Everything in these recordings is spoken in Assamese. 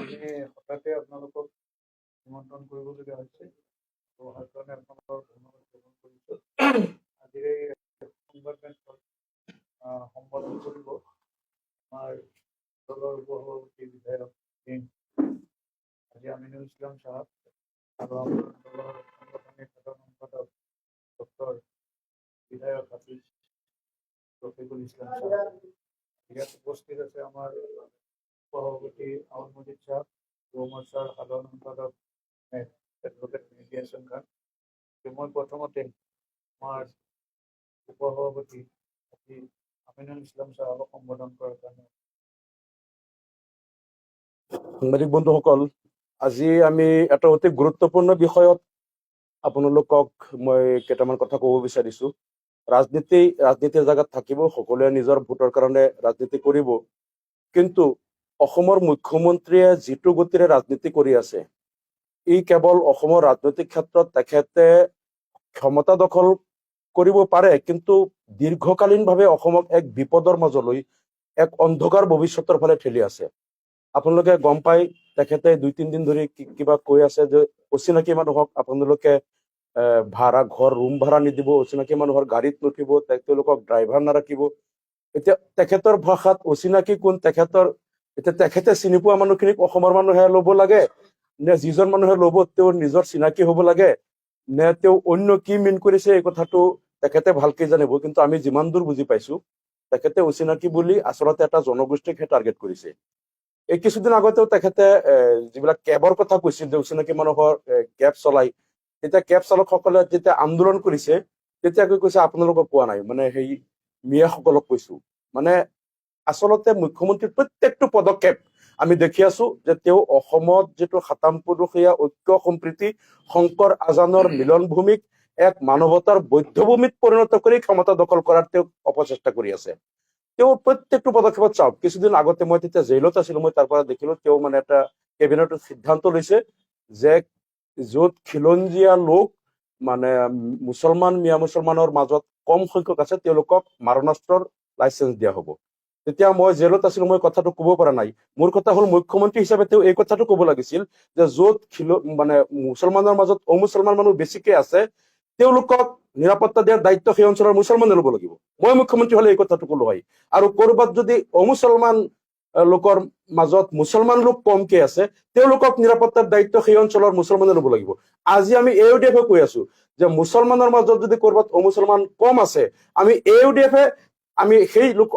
আমি হঠাতে আপোনালোকক নিমন্ত্ৰণ কৰিবলগীয়া হৈছে। অহাৰ কাৰণে আপোনালোকৰ ধন্যবাদ জ্ঞাপন কৰিছোঁ। আজিৰ এই সংবাদ মেলখন সম্বোধন কৰিব আমাৰ দলৰ উপসভাপতি বিধায়ক আজি আমিনুল ইছলাম সাহেব আৰু আমাৰ দলৰ সাংগঠনিক সাধাৰণ সম্পাদক ডক্টৰ বিধায়ক হাফিজ ৰফিকুল ইসলাম সাহেব। ইয়াত উপস্থিত আছে আমাৰ সভাপতি আউল মজিদ সাহেব, যুৱ মৰ্চাৰ সাধাৰণ সম্পাদক এডভোকেট মেহেদী হাছান খান। মই প্ৰথমতে আমাৰ উপসভাপতি আমিনুল ইছলাম সাহেবক সম্বোধন কৰাৰ কাৰণে। সাংবাদিক বন্ধুসকল, আজি আমি এটা অতি গুৰুত্বপূৰ্ণ বিষয়ত আপোনালোকক মই কেইটামান কথা ক'ব বিচাৰিছো। ৰাজনীতিৰ জাগাত থাকিব, সকলোৱে নিজৰ ভোটৰ কাৰণে ৰাজনীতি কৰিব, কিন্তু অসমৰ মুখ্যমন্ত্ৰীয়ে যিটো গতিৰে ৰাজনীতি কৰি আছে, ই কেৱল অসমৰ ৰাজনৈতিক ক্ষেত্ৰত তেখেতে ক্ষমতা দখল কৰিব পাৰে, কিন্তু দীৰ্ঘকালীনভাৱে অসমক এক বিপদৰ মাজলৈ, এক অন্ধকাৰ ভৱিষ্যতৰ ফালে ঠেলি আছে। আপোনালোকে গম পাই তেখেতে 2-3 দিন ধৰি কিবা কৈ আছে যে অচিনাকি মানুহক আপোনালোকে ঘৰ ৰুম ভাড়া নিদিব, অচিনাকি মানুহৰ গাড়ীত নুঠিব, তেওঁলোকক ড্ৰাইভাৰ নাৰাখিব। এতিয়া তেখেতৰ ভাষাত অচিনাকি কোন, তেখেতে চিনি পোৱা মানুহখিনিক অসমৰ মানুহে ল'ব লাগে, নে যিজন মানুহে ল'ব তেওঁৰ নিজৰ চিনাকি হ'ব লাগে, নে তেওঁ অন্য কি মিন কৰিছে এই কথাটো তেখেতে ভালকে জানিব। কিন্তু আমি যিমান দূৰ বুজি পাইছো, তেখেতে অচিনাকি বুলি আচলতে এটা জনগোষ্ঠীকহে টাৰ্গেট কৰিছে। এই কিছুদিন আগতেও তেখেতে যিবিলাক কেবৰ কথা কৈছিল যে অচিনাকি মানুহৰ কেব চলাই, তেতিয়া কেব চালকসকলে যেতিয়া আন্দোলন কৰিছে তেতিয়া কৈছে আপোনালোকক কোৱা নাই, মানে সেই মিয়াসকলক কৈছো। মানে আচলতে মুখ্যমন্ত্ৰীৰ প্ৰত্যেকটো পদক্ষেপ আমি দেখি আছো যে তেওঁ অসমত যিটো ৭৭ পুৰুষীয়া ঐক্য সম্প্ৰীতি শংকৰ আজানৰ মিলন ভূমিক এক মানৱতাৰ বৈধভূমিত পৰিণত কৰি ক্ষমতা দখল কৰাৰ তেওঁ অপচেষ্টা কৰি আছে। তেওঁ প্ৰত্যেকটো পদক্ষেপত চাওক, কিছুদিন আগতে মই তেতিয়া জেইলত আছিলো, মই তাৰ পৰা দেখিলো তেওঁ মানে এটা কেবিনেটৰ সিদ্ধান্ত লৈছে যে য'ত খিলঞ্জীয়া লোক মানে মিয়া মুছলমানৰ মাজত কম সংখ্যক আছে, তেওঁলোকক মাৰণাস্ত্ৰৰ লাইচেঞ্চ দিয়া হ'ব। তেতিয়া মই জেলত আছিলো, মই কথাটো ক'ব পৰা নাই। মোৰ কথা হ'ল মুখ্যমন্ত্ৰী হিচাপে তেওঁ এই কথাটো ক'ব লাগিছিল যে য'ত মানে মুছলমানৰ মাজত অমুছলমান মানুহ বেছিকে আছে, তেওঁলোকক নিৰাপত্তা দিয়াৰ দায়িত্ব সেই অঞ্চলৰ মুছলমানে ল'ব লাগিব। মই মুখ্যমন্ত্ৰী হলে এই কথাটো ক'লো হয়। আৰু ক'ৰবাত যদি অমুছলমান লোকৰ মাজত মুছলমান লোক কমকে আছে, তেওঁলোকক নিৰাপত্তাৰ দায়িত্ব সেই অঞ্চলৰ মুছলমানে ল'ব লাগিব। আজি আমি AUDF কৈ আছো যে মুছলমানৰ মাজত যদি ক'ৰবাত অমুছলমান কম আছে, আমি AUDF আমি সেই লোক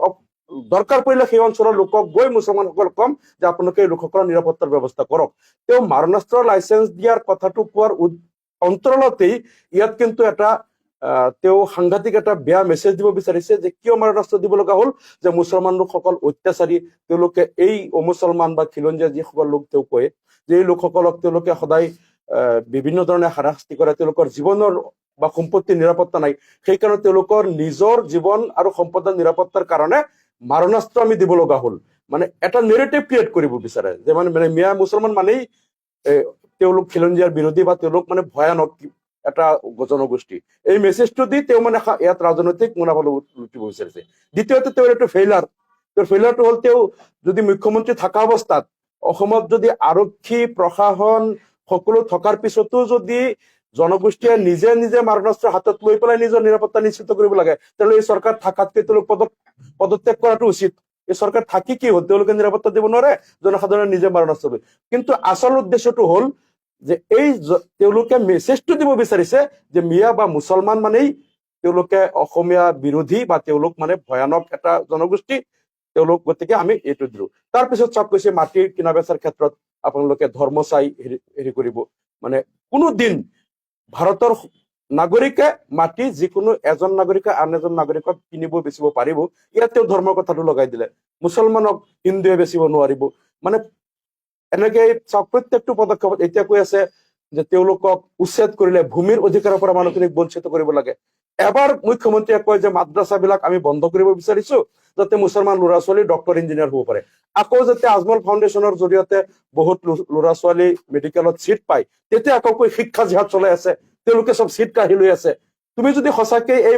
দৰকাৰ পৰিলে সেই অঞ্চলৰ লোকক গৈ মুছলমানসকলক কম যে আপোনালোকে এই লোকসকলৰ নিৰাপত্তাৰ ব্যৱস্থা কৰক। তেওঁ মাৰণাস্ত্ৰৰ লাইচেঞ্চ দিয়াৰ কথাটো কোৱাৰ অন্তৰালতেই ইয়াত কিন্তু এটা তেওঁ সাংঘাতিক এটা বেয়া মেছেজ দিব বিচাৰিছে যে কিয় মাৰণাস্ত্ৰ দিব লগা হ'ল, যে মুছলমান লোকসকল অত্যাচাৰী, তেওঁলোকে এই অমুছলমান বা খিলঞ্জীয়া যিসকল লোক তেওঁ কয় যে এই লোকসকলক তেওঁলোকে সদায় বিভিন্ন ধৰণে হাৰাশাস্তি কৰে, তেওঁলোকৰ জীৱনৰ বা সম্পত্তিৰ নিৰাপত্তা নাই, সেইকাৰণে তেওঁলোকৰ নিজৰ জীৱন আৰু সম্পদৰ নিৰাপত্তাৰ কাৰণে মাৰণাস্ত্ৰ আমি দিব লগা হ'ল। মানে এটা নেৰেটিভ ক্ৰিয়েট কৰিব বিচাৰে যে মানে মিয়া মুছলমান মানেই তেওঁলোক খিলঞ্জীয়াৰ বিৰোধী বা তেওঁলোক মানে ভয়ানক এটা জনগোষ্ঠী। এই মেছেজটো দি তেওঁ মানে ইয়াত ৰাজনৈতিক মুনাফা লুটিব বিচাৰিছে। দ্বিতীয়তে তেওঁৰ এইটো ফেইলাৰটো হ'ল তেওঁ যদি মুখ্যমন্ত্ৰী থকা অৱস্থাত অসমত যদি আৰক্ষী প্ৰশাসন সকলো থকাৰ পিছতো যদি জনগোষ্ঠীয়ে নিজে নিজে মাৰণাস্ত্ৰ হাতত লৈ পেলাই নিজৰ নিৰাপত্তা নিশ্চিত কৰিব লাগে, তেতিয়াহ'লে এই চৰকাৰ থাকাতকৈ তেওঁলোক পদত্যাগ কৰাটো উচিত। এই চৰকাৰ থাকি কি হ'ল, তেওঁলোকে নিৰাপত্তা দিব নোৱাৰে, জনসাধাৰণে নিজে মাৰণাস্ত্ৰ লয়। কিন্তু আচল উদ্দেশ্যটো হ'ল যে তেওঁলোকে মেছেজটো দিব বিচাৰিছে যে মিয়া বা মুছলমান মানেই তেওঁলোকে অসমীয়া বিৰোধী বা তেওঁলোক মানে ভয়ানক এটা জনগোষ্ঠী তেওঁলোক, গতিকে আমি এইটো দিলো। তাৰপিছত চব কৈছে মাটিৰ কিনা বেচাৰ ক্ষেত্ৰত আপোনালোকে ধৰ্ম চাই হেৰি কৰিব। মানে কোনো দিন ভাৰতৰ নাগৰিকে মাটি যিকোনো এজন নাগৰিকে আন এজন নাগৰিকক কিনিব বেচিব পাৰিব, ইয়াত তেওঁ ধৰ্মৰ কথাটো লগাই দিলে। মুছলমানক হিন্দুৱে বেচিব নোৱাৰিব। মানে এনেকে প্ৰত্যেকটো পদক্ষেপত এতিয়া কৈ আছে যে তেওঁলোকক উচ্ছেদ কৰিলে ভূমিৰ অধিকাৰৰ পৰা মানুহখিনিক বঞ্চিত কৰিব লাগে। এবাৰ মুখ্যমন্ত্ৰীয়ে কয় যে মাদ্ৰাছাবিলাক আমি বন্ধ কৰিব বিচাৰিছো যাতে মুছলমান ল'ৰা ছোৱালী ডক্টৰ ইঞ্জিনিয়াৰ হ'ব পাৰে। আকৌ যেতিয়া আজমল ফাউণ্ডেশ্যনৰ জৰিয়তে বহুত ল'ৰা ছোৱালী মেডিকেলত চিট পায়, তেতিয়া আকৌ কৈ শিক্ষা জিহাদ চলাই আছে, তেওঁলোকে চব চিট কাঢ়ি লৈ আছে। তুমি যদি সঁচাকে এই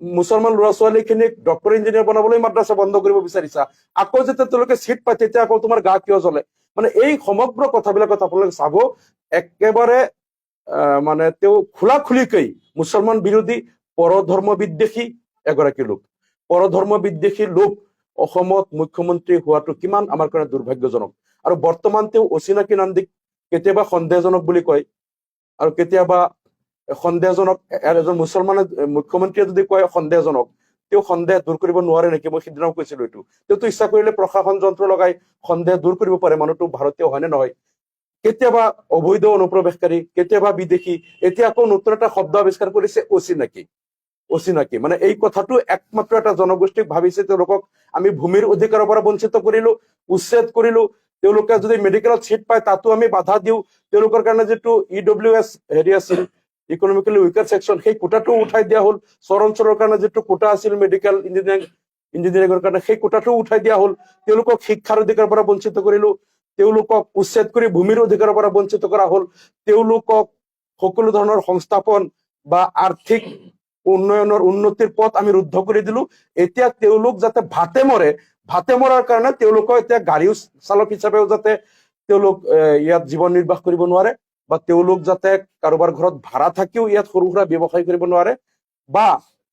মুছলমান ল'ৰা ছোৱালীখিনিক ডক্টৰ ইঞ্জিনিয়াৰ বনাবলৈ মাদ্ৰাছা বন্ধ কৰিব বিচাৰিছা, আকৌ যেতিয়া তেওঁলোকে চিট পায় তেতিয়া আকৌ তোমাৰ গা কিয় জ্বলে? মানে এই সমগ্ৰ কথাবিলাকত আপোনালোকে চাব একেবাৰে মানে তেওঁ খোলাখুলিকৈ মুছলমান বিৰোধী পৰধৰ্ম বিদ্বেষী এগৰাকী লোক। পৰধৰ্ম বিদ্বেষী লোক অসমত মুখ্যমন্ত্ৰী হোৱাটো কিমান আমাৰ কাৰণে দুৰ্ভাগ্যজনক। আৰু বৰ্তমান তেওঁ অচিনাকি নান্দিক কেতিয়াবা সন্দেহজনক বুলি কয়, আৰু কেতিয়াবা সন্দেহজনক এজন মুছলমানে মুখ্যমন্ত্ৰীয়ে যদি কয় সন্দেহজনক, তেওঁ সন্দেহ দূৰ কৰিব নোৱাৰে নেকি? মই সিদিনাও কৈছিলো এইটো। তেওঁতো ইচ্ছা কৰিলে প্ৰশাসন যন্ত্ৰ লগাই সন্দেহ দূৰ কৰিব পাৰে, মানুহটো ভাৰতীয় হয়নে নহয়। কেতিয়াবা অবৈধ অনুপ্ৰৱেশকাৰী, কেতিয়াবা বিদেশী, এতিয়া আকৌ নতুন এটা শব্দ আৱিষ্কাৰ কৰিছে অচিনাকি। অচিনাকি মানে এই কথাটো একমাত্ৰ এটা জনগোষ্ঠীক ভাবিছে তেওঁলোকক আমি ভূমিৰ অধিকাৰৰ পৰা বঞ্চিত কৰিলো, উচ্ছেদ কৰিলো। তেওঁলোকে যদি মেডিকেলত চিট পায় তাতো আমি বাধা দিওঁ। তেওঁলোকৰ কাৰণে যিটো EWS হেৰি আছিল, ইকনমিকেলি উইকাৰ ছেকশ্যন, সেই কোটাটো উঠাই দিয়া হ'ল। চৰ অঞ্চলৰ কাৰণে যিটো কোটা আছিল মেডিকেল ইঞ্জিনিয়াৰিঙৰ কাৰণে, সেই কোটাটো উঠাই দিয়া হ'ল। তেওঁলোকক শিক্ষাৰ অধিকাৰৰ পৰা বঞ্চিত কৰিলো, তেওঁলোকক উচ্ছেদ কৰি ভূমিৰ অধিকাৰৰ পৰা বঞ্চিত কৰা হ'ল। তেওঁলোকক সকলো ধৰণৰ সংস্থাপন বা আৰ্থিক উন্নয়নৰ উন্নতিৰ পথ আমি ৰুদ্ধ কৰি দিলো। এতিয়া তেওঁলোক যাতে ভাতে মৰাৰ কাৰণে তেওঁলোকক এতিয়া গাড়ীও চালক হিচাপেও যাতে তেওঁলোক ইয়াত জীৱন নিৰ্বাহ কৰিব নোৱাৰে, বা তেওঁলোক যাতে কাৰোবাৰ ঘৰত ভাড়া থাকিও ইয়াত সৰু সুৰা ব্যৱসায় কৰিব নোৱাৰে, বা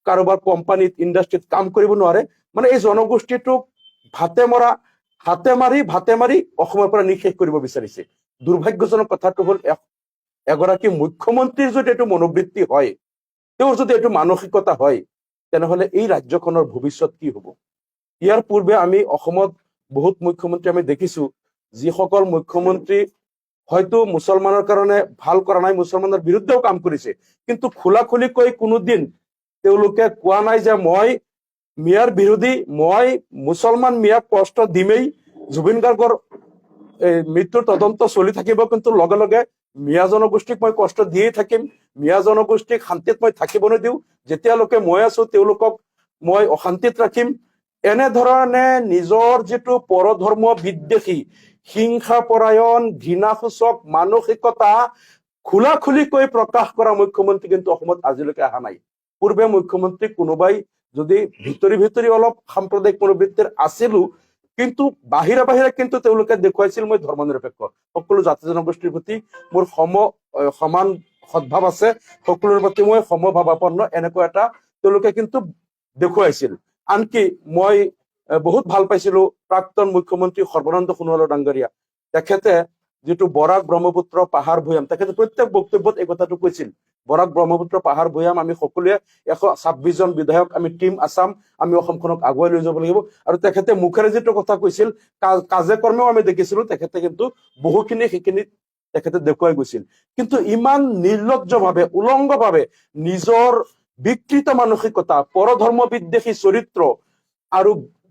কাৰোবাৰ কোম্পানীত ইণ্ডাষ্ট্ৰীত কাম কৰিব নোৱাৰে। মানে এই জনগোষ্ঠীটোক হাতে মাৰি অসমৰ পৰা নিঃশেষ কৰিব বিচাৰিছে। দুৰ্ভাগ্যজনক কথাটো হ'ল এগৰাকী মুখ্যমন্ত্ৰীৰ যদি এইটো মনোবৃত্তি হয়, তেওঁৰ যদি এইটো মানসিকতা হয়, তেনেহলে এই ৰাজ্যখনৰ ভৱিষ্যত কি হ'ব? ইয়াৰ পূৰ্বে আমি অসমত বহুত মুখ্যমন্ত্ৰী আমি দেখিছো, যিসকল মুখ্যমন্ত্ৰী হয়তো মুছলমানৰ কাৰণে ভাল কৰা নাই, মুছলমানৰ বিৰুদ্ধেও কাম কৰিছে, কিন্তু খোলাখুলিকৈ কোনোদিন তেওঁলোকে কোৱা নাই যে মই মিয়াৰ বিৰোধী, মই মুছলমান মিয়াক কষ্ট দিমেই, জুবিন গাৰ্গৰ মৃত্যুৰ তদন্ত চলি থাকিব, কিন্তু লগে লগে মিয়া জনগোষ্ঠীক মই কষ্ট দিয়েই থাকিম, মিয়া জনগোষ্ঠীক শান্তিত মই থাকিব নিদিওঁ, যেতিয়ালৈকে মই আছো তেওঁলোকক মই অশান্তিত ৰাখিম। এনেধৰণে নিজৰ যিটো পৰধৰ্ম বিদ্বেষী, হিংসাপৰায়ণ, ঘৃণাসূচক মানসিকতা খোলাখুলিকৈ প্ৰকাশ কৰা মুখ্যমন্ত্ৰী কিন্তু অসমত আজিলৈকে অহা নাই। পূৰ্বে মুখ্যমন্ত্ৰী কোনোবাই যদি ভিতৰি অলপ সাম্প্ৰদায়িক মনোবৃত্তিৰ আছিলো, কিন্তু বাহিৰে কিন্তু তেওঁলোকে দেখুৱাইছিল মই ধৰ্ম নিৰপেক্ষ, সকলো জাতি জনগোষ্ঠীৰ প্ৰতি মোৰ সমান সদ্ভাৱ আছে, সকলোৰে প্ৰতি মই সমভাৱাপন্ন, এনেকুৱা এটা তেওঁলোকে কিন্তু দেখুৱাইছিল। আনকি মই বহুত ভাল পাইছিলো প্ৰাক্তন মুখ্যমন্ত্ৰী সৰ্বানন্দ সোণোৱালৰ ডাঙৰীয়া, তেখেতে যিটো বৰাক ব্ৰহ্মপুত্ৰ পাহাৰ ভৈয়াম, তেখেতে প্ৰত্যেক বক্তব্যত এই কথাটো কৈছিল, বৰাক ব্ৰহ্মপুত্ৰ পাহাৰ ভৈয়াম আমি সকলোৱে 126 জন বিধায়ক, আমি টিম আছাম, আমি অসমখনক আগুৱাই লৈ যাব লাগিব। আৰু তেখেতে মুখেৰে যিটো কথা কৈছিল, কাজে কৰ্মেও আমি দেখিছিলো তেখেতে কিন্তু বহুখিনি সেইখিনি তেখেতে দেখুৱাই গৈছিল। কিন্তু ইমান নিৰ্লজ্জভাৱে, উলংগভাৱে নিজৰ বিকৃত মানসিকতা, পৰধৰ্ম বিদ্বেষী চৰিত্ৰ আৰু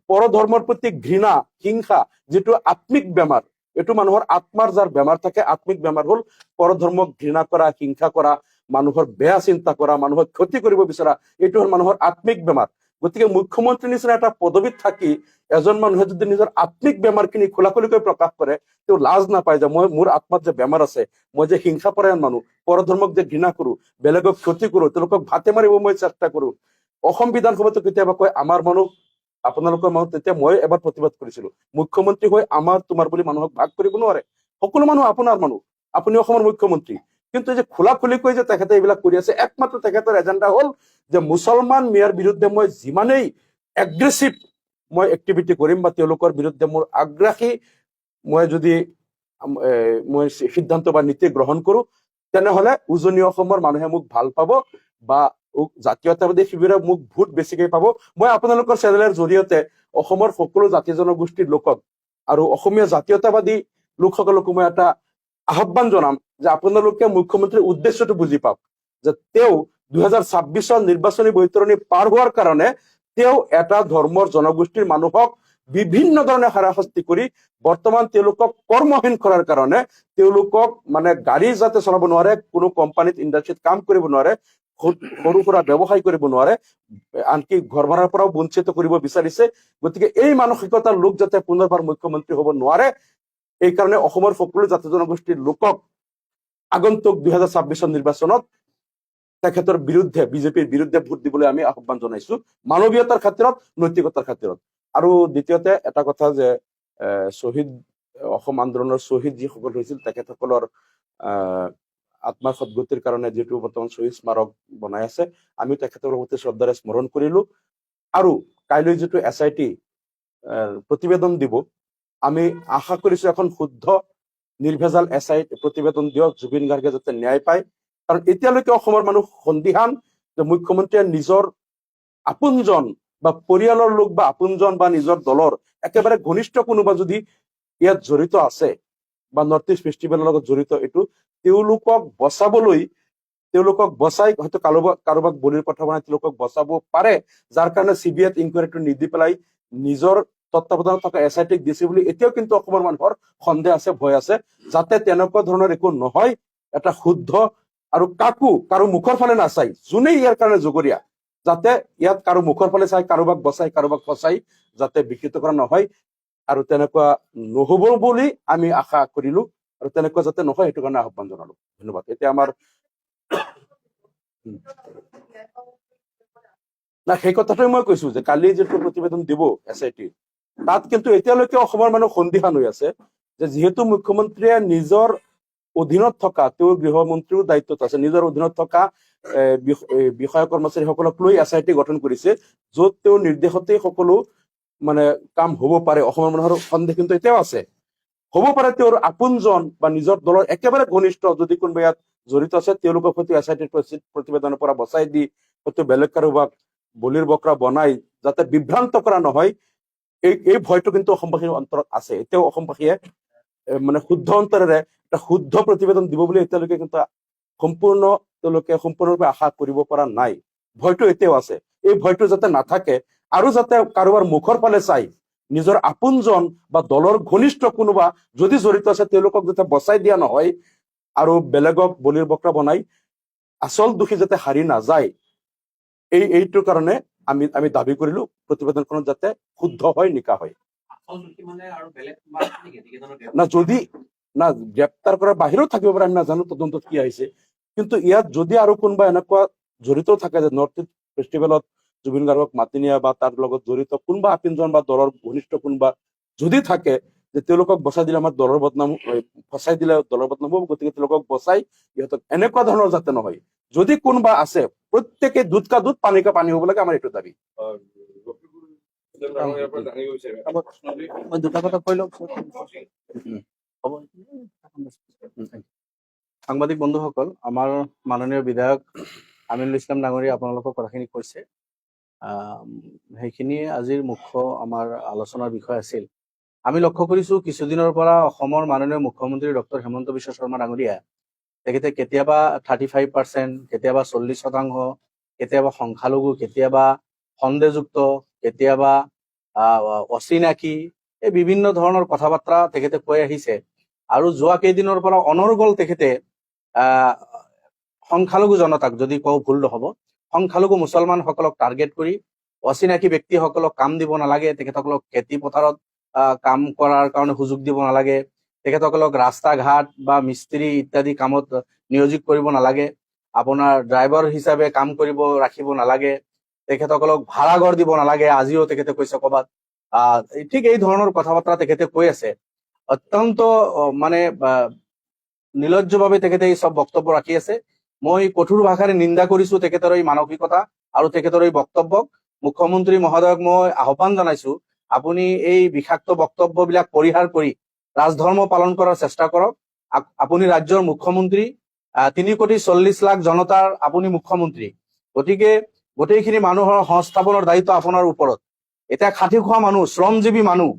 পৰধৰ্মৰ প্ৰতি ঘৃণা, হিংসা, যিটো আত্মিক বেমাৰ, এইটো মানুহৰ আত্মাৰ যাৰ বেমাৰ থাকে, আত্মিক বেমাৰ হ'ল পৰধৰ্মক ঘৃণা কৰা, হিংসা কৰা, মানুহৰ বেয়া চিন্তা কৰা, মানুহক ক্ষতি কৰিব বিচৰা, এইটো হ'ল মানুহৰ আত্মিক বেমাৰ। গতিকে মুখ্যমন্ত্ৰীৰ নিচিনা এটা পদবীত থাকি এজন মানুহে যদি নিজৰ আত্মিক বেমাৰখিনি খোলাখুলিকৈ প্ৰকাশ কৰে, তেওঁ লাজ নাপায় যে মোৰ আত্মাত যে বেমাৰ আছে, মই যে হিংসাপৰায়ণ মানুহ, পৰধৰ্মক যে ঘৃণা কৰো, বেলেগক ক্ষতি কৰো, তেওঁলোকক ভাতে মাৰিব মই চেষ্টা কৰো। অসম বিধানসভাতো কেতিয়াবা কয় আমাৰ মানুহ আপোনালোকৰ মানুহ, তেতিয়া মই এবাৰ প্ৰতিবাদ কৰিছিলো, মুখ্যমন্ত্ৰী হৈ আমাৰ তোমাৰ বুলি মানুহক ভাগ কৰিব নোৱাৰে, সকলো মানুহ আপোনাৰ মানুহ, আপুনি অসমৰ মুখ্যমন্ত্ৰী। কিন্তু যে খোলাখুলিকৈ যে তেখেতে এইবিলাক কৰি আছে, একমাত্ৰ তেখেতৰ এজেণ্ডা হ'ল যে মুছলমান মিয়াৰ বিৰুদ্ধে মই যিমানেই এগ্ৰেছিভ মই এক্টিভিটি কৰিম, বা তেওঁলোকৰ বিৰুদ্ধে মোৰ আগ্ৰাসী মই যদি মই সিদ্ধান্ত বা নীতি গ্ৰহণ কৰো, তেনেহলে উজনি অসমৰ মানুহে মোক ভাল পাব, বা জাতীয়তাবাদী শিবিৰে মোক ভোট বেছিকৈ পাব। মই আপোনালোকৰ চেনেলৰ জৰিয়তে অসমৰ সকলো জাতি জনগোষ্ঠীৰ লোকক আৰু অসমীয়া জাতীয়তাবাদী লোকসকলকো মই এটা আহ্বান জনাম যে আপোনালোকে মুখ্যমন্ত্ৰীৰ উদ্দেশ্যটো বুজি পাওক, যে তেওঁ 2026 নিৰ্বাচনী বৈতৰণি পাৰ হোৱাৰ কাৰণে তেওঁ এটা ধৰ্মৰ জনগোষ্ঠীৰ মানুহক বিভিন্ন ধৰণে হাৰাশাস্তি কৰি বৰ্তমান তেওঁলোকক কৰ্মহীন কৰাৰ কাৰণে, তেওঁলোকক মানে গাড়ী যাতে চলাব নোৱাৰে, কোনো কোম্পানীত ইণ্ডাষ্ট্ৰীত কাম কৰিব নোৱাৰে, সৰু সুৰা ব্যৱসায় কৰিব নোৱাৰে, আনকি ঘৰ ভাড়াৰ পৰাও বঞ্চিত কৰিব বিচাৰিছে। গতিকে এই মানসিকতাৰ লোক যাতে পুনৰবাৰ মুখ্যমন্ত্ৰী হ'ব নোৱাৰে, এই কাৰণে অসমৰ সকলো জাতি জনগোষ্ঠীৰ লোকক আগন্তুক 2026 নিৰ্বাচনত তেখেতৰ বিৰুদ্ধে, বিজেপিৰ বিৰুদ্ধে ভোট দিবলৈ আমি আহ্বান জনাইছো, মানৱীয়তাৰ খাতিৰত, নৈতিকতাৰ খাতিৰত। আৰু দ্বিতীয়তে এটা কথা যে শ্বহীদ অসম আন্দোলনৰ শ্বহীদ যিসকল হৈছিল তেখেতসকলৰ আত্মাৰ সদ্গতিৰ কাৰণে যিটো বৰ্তমান শ্বহীদ স্মাৰক বনাই আছে, আমি তেখেতৰ প্ৰতি শ্ৰদ্ধাৰে স্মৰণ কৰিলো। আৰু কাইলৈ যিটো SIT প্ৰতিবেদন দিব, আমি আশা কৰিছো এখন শুদ্ধ নিৰ্ভেজাল SIT প্ৰতিবেদন দিয়ক, জুবিন গাৰ্গে যাতে ন্যায় পায়। কাৰণ এতিয়ালৈকে অসমৰ মানুহ সন্দিহান যে মুখ্যমন্ত্ৰীয়ে নিজৰ আপোনজন বা পৰিয়ালৰ লোক বা আপোনজন বা নিজৰ দলৰ একেবাৰে ঘনিষ্ঠ কোনোবা যদি ইয়াত জড়িত আছে বা নৰ্থ ইষ্ট ফেষ্টিভেলৰ লগত জড়িত, এইটো তেওঁলোকক বচাই হয়তো কাৰোবাক বলিৰ কথা বনাই তেওঁলোকক বচাব পাৰে, যাৰ কাৰণে CBIত ইনকুৱাৰীটো নিদি পেলাই নিজৰ তত্বাৱধানত থকা SITক দিছে বুলি এতিয়াও কিন্তু অসমৰ মানুহৰ সন্দেহ আছে, ভয় আছে। যাতে তেনেকুৱা ধৰণৰ একো নহয়, এটা শুদ্ধ আৰু কাৰো মুখৰ ফালে নাচাই, যোনেই ইয়াৰ কাৰণে জগৰীয়া, যাতে ইয়াত কাৰো মুখৰ ফালে চাই কাৰোবাক বচাই কাৰোবাক ফচাই যাতে বিকৃত কৰা নহয়। আৰু তেনেকুৱা নহব বুলি আমি আশা কৰিলো, আৰু তেনেকুৱা যাতে নহয় সেইটো কাৰণে আহ্বান জনালো। ধন্যবাদ। এতিয়া আমাৰ না সেই কথাটোৱে মই কৈছো যে কালি যিটো প্ৰতিবেদন দিব SIT, তাত কিন্তু এতিয়ালৈকে অসমৰ মানুহ সন্দিহান হৈ আছে যে যিহেতু মুখ্যমন্ত্ৰীয়ে নিজৰ অধীনত থকা, তেওঁৰ গৃহমন্ত্ৰীও দায়িত্বত আছে, নিজৰ অধীনত থকা বিষয়া কৰ্মচাৰীসকলক লৈ SIT গঠন কৰিছে, য'ত তেওঁৰ নিৰ্দেশতেই সকলো মানে কাম হ'ব পাৰে। অসমৰ মানুহৰ সন্দেহ কিন্তু এতিয়াও আছে, হ'ব পাৰে তেওঁৰ আপোনজন বা নিজৰ দলৰ একেবাৰে ঘনিষ্ঠ যদি কোনোবা ইয়াত জড়িত আছে, তেওঁলোকক হয়তো SIT প্ৰতিবেদনৰ পৰা বচাই দি হয়তো বেলেগ কাৰোবাক বলিৰ বকৰা বনাই যাতে বিভ্ৰান্ত কৰা নহয়, এই ভয়টো কিন্তু অসমবাসীৰ অন্তৰত আছে। এতিয়াও অসমবাসীয়ে মানে শুদ্ধ অন্তৰেৰে এটা শুদ্ধ প্ৰতিবেদন দিব বুলি এতিয়ালৈকে কিন্তু সম্পূৰ্ণৰূপে আশা কৰিব পৰা নাই। ভয়টো এতিয়াও আছে। এই ভয়টো যাতে নাথাকে আৰু যাতে কাৰোবাৰ মুখৰ ফালে চাই নিজৰ আপোনজন বা দলৰ ঘনিষ্ঠ কোনোবা যদি জড়িত আছে তেওঁলোকক যাতে বচাই দিয়া নহয় আৰু বেলেগক বলিৰ বকৰা বনাই আচল দোষী যাতে হাৰি নাযায়, এইটোৰ কাৰণে আমি দাবী কৰিলো প্ৰতিবেদনখনত যাতে শুদ্ধ হয়, নিকা হয়। না যদি না গ্ৰেপ্তাৰ কৰাৰ বাহিৰেও থাকিব পাৰে, আমি নাজানো তদন্তত কি আহিছে, কিন্তু ইয়াত যদি আৰু কোনোবা এনেকুৱা জড়িত থাকে যে নৰ্থ ইষ্ট ফেষ্টিভেলত জুবিন গাৰ্গক মাতি নিয়া বা তাৰ লগত জড়িত কোনোবা আপোনজন বা দলৰ ঘনিষ্ঠ কোনোবা যদি থাকে, যে তেওঁলোকক বচাই দিলে আমাৰ দলৰ বদনাম, ফচাই দিলে দলৰ বদনাম হ'ব, গতিকে তেওঁলোকক বচাই ইহঁতক এনেকুৱা ধৰণৰ যাতে নহয়। যদি কোনোবা আছে প্ৰত্যেকে দুধ কা দুধ পানী কা পানী হ'ব লাগে, আমাৰ এইটো দাবী। মই দুটা কথা কৈ লওক। সাংবাদিক বন্ধুসকল, আমাৰ মাননীয় বিধায়ক আমিনুল ইছলাম ডাঙৰীয়া আপোনালোকৰ কথাখিনি কৈছে। সেইখিনিয়ে আজিৰ মুখ্য আমাৰ আলোচনাৰ বিষয় আছিল। আমি লক্ষ্য কৰিছো কিছুদিনৰ পৰা অসমৰ মাননীয় মুখ্যমন্ত্ৰী ডক্টৰ হিমন্ত বিশ্ব শৰ্মা ডাঙৰীয়া তেখেতে কেতিয়াবা 35%, কেতিয়াবা 40%, কেতিয়াবা সংখ্যালঘু, কেতিয়াবা সন্দেহযুক্ত, কেতিয়াবা অচিনাকি, এই বিভিন্ন ধৰণৰ কথা বাৰ্তা তেখেতে কৈ আহিছে। আৰু যোৱা কেইদিনৰ পৰা অনৰ্গল তেখেতে সংখ্যালঘু জনতাক, যদি কওঁ ভুল নহব, সংখ্যালঘু মুছলমানসকলক টাৰ্গেট কৰি অচিনাকি ব্যক্তিসকলক কাম দিব নালাগে, তেখেতসকলক খেতি পথাৰত কাম কৰাৰ কাৰণে সুযোগ দিব নালাগে, তেখেতসকলক ৰাস্তা ঘাট বা মিস্ত্ৰী ইত্যাদি কামত নিয়োজিত কৰিব নালাগে, আপোনাৰ ড্ৰাইভাৰ হিচাপে কাম কৰিব ৰাখিব নালাগে, তেখেতসকলক ভাড়া ঘৰ দিব নালাগে, আজিও তেখেতে কৈছে ক'বাত। ঠিক এই ধৰণৰ কথা বাৰ্তা তেখেতে কৈ আছে। অত্যন্ত মানে নিৰ্লজ্জভাৱে তেখেতে এই সব বক্তব্য ৰাখি আছে। মই কঠোৰ ভাষাৰে নিন্দা কৰিছো তেখেতৰ এই মানসিকতা আৰু তেখেতৰ এই বক্তব্যক। মুখ্যমন্ত্ৰী মহোদয়ক মই আহ্বান জনাইছো, আপুনি এই বিষাক্ত বক্তব্যবিলাক পৰিহাৰ কৰি ৰাজধৰ্ম পালন কৰাৰ চেষ্টা কৰক। আপুনি ৰাজ্যৰ মুখ্যমন্ত্ৰী, 3,40,00,000 জনতাৰ আপুনি মুখ্যমন্ত্ৰী, গতিকে গোটেইখিনি মানুহৰ সংস্থাপনৰ দায়িত্ব আপোনাৰ ওপৰত। এতিয়া খাটি খোৱা মানুহ, শ্ৰমজীৱী মানুহ,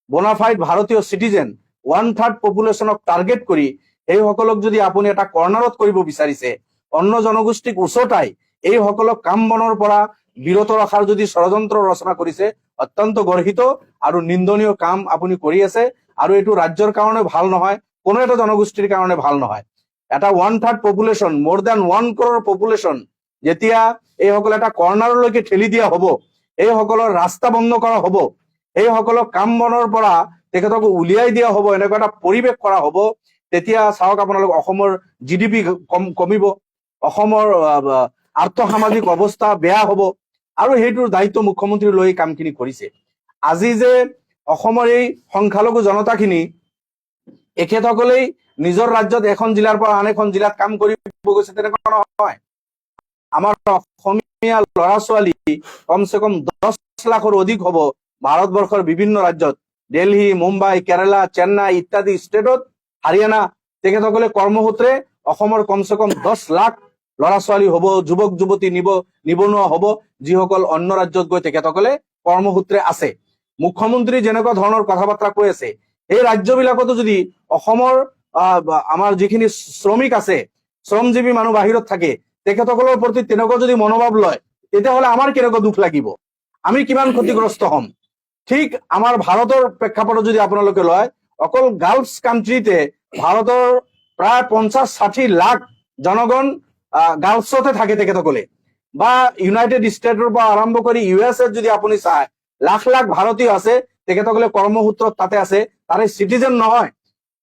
বোনাফাইড ভাৰতীয় চিটিজেন 1/3 পপুলেশ্যনক টাৰ্গেট কৰি এইসকলক যদি আপুনি এটা কৰ্ণাৰত কৰিব বিচাৰিছে, অন্য জনগোষ্ঠীক উচতাই এইসকলক কাম বনৰ পৰা বিৰত ৰখাৰ যদি ষড়যন্ত্ৰ ৰচনা কৰিছে, অত্যন্ত গৰ্হিত আৰু নিন্দনীয় কাম আপুনি কৰি আছে। আৰু এইটো ৰাজ্যৰ কাৰণে ভাল নহয়, কোনো এটা জনগোষ্ঠীৰ কাৰণে ভাল নহয়। এটা 1/3 পপুলেশ্যন, মোৰ দেন 1 crore পপুলেশ্যন যেতিয়া এইসকল এটা কৰ্ণাৰলৈকে ঠেলি দিয়া হ'ব, এইসকলৰ ৰাস্তা বন্ধ কৰা হ'ব, এইসকলক কাম বনৰ পৰা তেখেতক উলিয়াই দিয়া হ'ব, এনেকুৱা এটা পৰিৱেশ কৰা হ'ব, তেতিয়া চাওক আপোনালোক অসমৰ GDP কমিব, অসমৰ আৰ্থ-সামাজিক অৱস্থা বেয়া হ'ব। আৰু সেইটোৰ দায়িত্ব মুখ্যমন্ত্ৰী লৈ কামখিনি কৰিছে। আজি যে অসমৰ এই সংখ্যালঘু জনতাখিনি এখেতসকলেই নিজৰ ৰাজ্যত এখন জিলাৰ পৰা আন এখন জিলাত কাম কৰিব গৈছে, তেনেকুৱা নহয়। আমাৰ অসমীয়া ল'ৰা ছোৱালী কমচে কম 10 লাখৰ অধিক হ'ব ভাৰতবৰ্ষৰ বিভিন্ন ৰাজ্যত, দিল্লী, মুম্বাই, কেৰালা, চেন্নাই ইত্যাদি ষ্টেটত, হাৰিয়ানা, তেখেতসকলে কৰ্মসূত্ৰে অসমৰ কমচে কম 10 লাখ ল'ৰা ছোৱালী হ'ব, যুৱক যুৱতী নিবনুৱা হ'ব, যিসকল অন্য ৰাজ্যত গৈ তেখেতসকলে কৰ্মসূত্ৰে আছে। মুখ্যমন্ত্ৰী যেনেকুৱা ধৰণৰ কথা বাৰ্তা কৈ আছে, এই ৰাজ্যবিলাকতো যদি অসমৰ আমাৰ যিখিনি শ্ৰমিক আছে, শ্ৰমজীৱী মানুহ বাহিৰত থাকে, তেখেতসকলৰ প্ৰতি তেনেকুৱা যদি মনোভাৱ লয়, তেতিয়াহ'লে আমাৰ কেনেকুৱা দুখ লাগিব, আমি কিমান ক্ষতিগ্ৰস্ত হ'ম। ঠিক আমাৰ ভাৰতৰ প্ৰেক্ষাপটত যদি আপোনালোকে লয়, অকল গালফ কাণ্ট্ৰিতে ভাৰতৰ প্ৰায় 50-60 লাখ জনগণ গালফছতে থাকে তেখেতসকলে, বা ইউনাইটেড ষ্টেটৰ পৰা আৰম্ভ কৰি USA যদি আপুনি চায়, লাখ লাখ ভাৰতীয় আছে, তেখেতসকলে কৰ্মসূত্ৰত তাতে আছে, তাৰে চিটিজেন নহয়।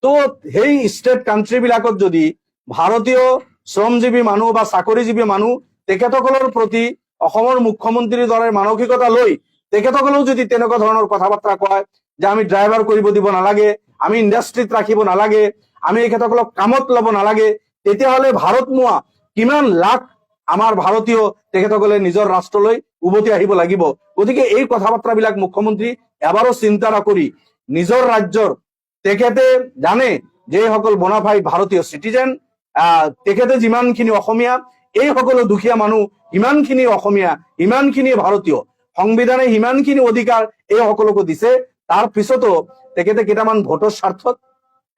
তো সেই ষ্টেট কাণ্ট্ৰি বিলাকত যদি ভাৰতীয় শ্ৰমজীৱী মানুহ বা চাকৰিজীৱী মানুহ তেখেতসকলৰ প্ৰতি অসমৰ মুখ্যমন্ত্ৰীৰ দৰে মানসিকতা লৈ তেখেতসকলেও যদি তেনেকুৱা ধৰণৰ কথা বাৰ্তা কয় যে আমি ড্ৰাইভাৰ কৰিব দিব নালাগে, আমি ইণ্ডাষ্ট্ৰীত ৰাখিব নালাগে, আমি এখেতসকলক কামত ল'ব নালাগে, তেতিয়াহ'লে ভাৰতমুৱা কিমান লাখ আমাৰ ভাৰতীয় তেখেতসকলে নিজৰ ৰাষ্ট্ৰলৈ উভতি আহিব লাগিব। গতিকে এই কথা বাৰ্তাবিলাক মুখ্যমন্ত্ৰী এবাৰো চিন্তা নকৰি নিজৰ ৰাজ্যৰ, তেখেতে জানে যে এইসকল বনাফাইড ভাৰতীয় চিটিজেন, তেখেতে যিমানখিনি অসমীয়া, এই সকলো দুখীয়া মানুহ ইমানখিনি অসমীয়া, ইমানখিনি ভাৰতীয়, সংবিধানে ইমানখিনি অধিকাৰ এই সকলকো দিছে। তাৰ পিছতো তেখেতে কেইটামান ভোটৰ স্বাৰ্থত,